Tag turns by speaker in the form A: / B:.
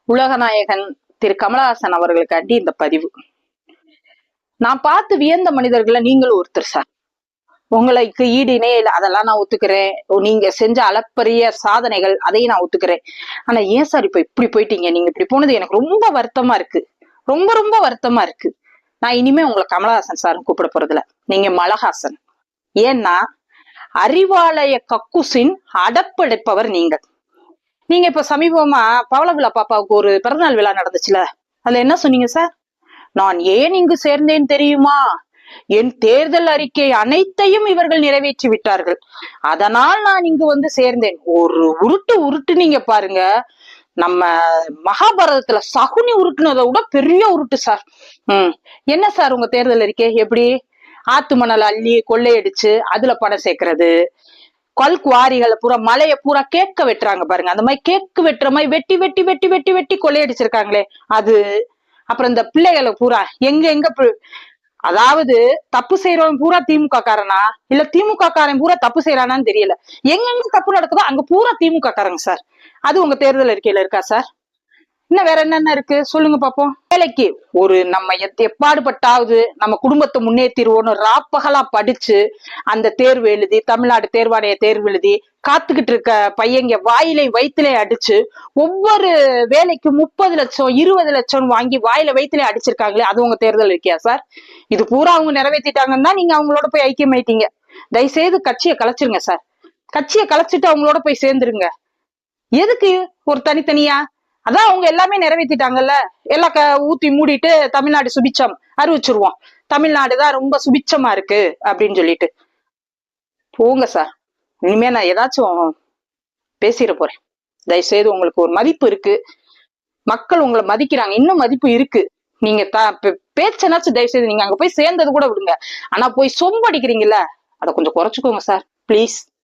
A: உலகநாயகன் திரு கமலஹாசன் அவர்களுக்காண்டி இந்த பதிவு. நான் பார்த்து வியந்த மனிதர்கள நீங்களும் ஒருத்தர் சார். உங்களுக்கு ஈடு இணையில அதெல்லாம் நான் ஒத்துக்கிறேன். நீங்க செஞ்ச அளப்பரிய சாதனைகள் அதையும் நான் ஒத்துக்கிறேன். ஆனா ஏன் சார் இப்ப இப்படி போயிட்டீங்க? நீங்க இப்படி போனது எனக்கு ரொம்ப வருத்தமா இருக்கு. ரொம்ப ரொம்ப வருத்தமா இருக்கு. நான் இனிமே உங்களை கமலஹாசன் சார் கூப்பிட போறதில்ல. நீங்க மலஹாசன். ஏன்னா அறிவாலய கக்குசின் அடப்படைப்பவர் நீங்க. நீங்க இப்ப சமீபமா பவள விழா பாப்பாவுக்கு ஒரு பிறந்தநாள் விழா நடந்துச்சுல, அதுல என்ன சொன்னீங்க சார்? நான் ஏன் இங்கு சேர்ந்தேன் தெரியுமா? என் தேர்தல் அறிக்கை அனைத்தையும் இவர்கள் நிறைவேற்றி விட்டார்கள், அதனால் நான் இங்கு வந்து சேர்ந்தேன். ஒரு உருட்டு நீங்க பாருங்க. நம்ம மகாபாரதத்துல சகுனி உருட்டுனதை விட பெரிய உருட்டு சார். என்ன சார் உங்க தேர்தல் அறிக்கை? எப்படி ஆத்து மணல் அள்ளி கொள்ளையடிச்சு அதுல பணம் சேர்க்கறது, கல் குவாரிகளை பூரா மலைய பூரா கேக்க வெட்டுறாங்க பாருங்க, அந்த மாதிரி கேக்கு வெட்டுற மாதிரி வெட்டி வெட்டி வெட்டி வெட்டி வெட்டி கொள்ளையடிச்சிருக்காங்களே அது. அப்புறம் இந்த பிள்ளைகளை பூரா எங்க அதாவது தப்பு செய்யறவன் பூரா திமுக காரனா இல்ல திமுக காரன் பூரா தப்பு செய்யறானான்னு தெரியல. எங்கெங்க தப்பு நடக்குதோ அங்க பூரா திமுக காரங்க சார். அது உங்க தேர்தல் அறிக்கையில இருக்கா சார்? இன்னும் வேற என்னென்ன இருக்கு சொல்லுங்க பாப்போம். வேலைக்கு ஒரு நம்ம எப்பாடுபட்டாவது நம்ம குடும்பத்தை முன்னேற்றிடுவோன்னு ராப்பகலா படிச்சு அந்த தேர்வு எழுதி, தமிழ்நாடு தேர்வாணைய தேர்வு எழுதி காத்துக்கிட்டு இருக்க பையங்க வாயிலை வயிற்றுல அடிச்சு ஒவ்வொரு வேலைக்கு 30 லட்சம் 20 லட்சம் வாங்கி வாயில வயிற்றுல அடிச்சிருக்காங்களே, அது உங்க தேர்தல் இருக்கியா சார்? இது பூரா அவங்க நிறைவேற்றிட்டாங்கன்னா நீங்க அவங்களோட போய் ஐக்கியமாயிட்டீங்க. தயவுசெய்து கட்சியை கலைச்சிருங்க சார். கட்சியை கலைச்சிட்டு அவங்களோட போய் சேர்ந்துருங்க. எதுக்கு ஒரு தனித்தனியா? அதான் அவங்க எல்லாமே நிறைவேற்றிட்டாங்கல்ல. எல்லாம் ஊத்தி மூடிட்டு தமிழ்நாடு சுபிச்சம் அறிவிச்சிருவோம், தமிழ்நாடுதான் ரொம்ப சுபிச்சமா இருக்கு அப்படின்னு சொல்லிட்டு போங்க சார். இனிமே நான் ஏதாச்சும் பேசிட போறேன். தயவுசெய்து உங்களுக்கு ஒரு மதிப்பு இருக்கு, மக்கள் உங்களை மதிக்கிறாங்க, இன்னும் மதிப்பு இருக்கு. நீங்க பேச்சனாச்சும் தயவுசெய்து நீங்க அங்க போய் சேர்ந்தது கூட விடுங்க. ஆனா போய் சொம்படிக்கிறீங்கல்ல, அதை கொஞ்சம் குறைச்சுக்கோங்க சார் ப்ளீஸ்.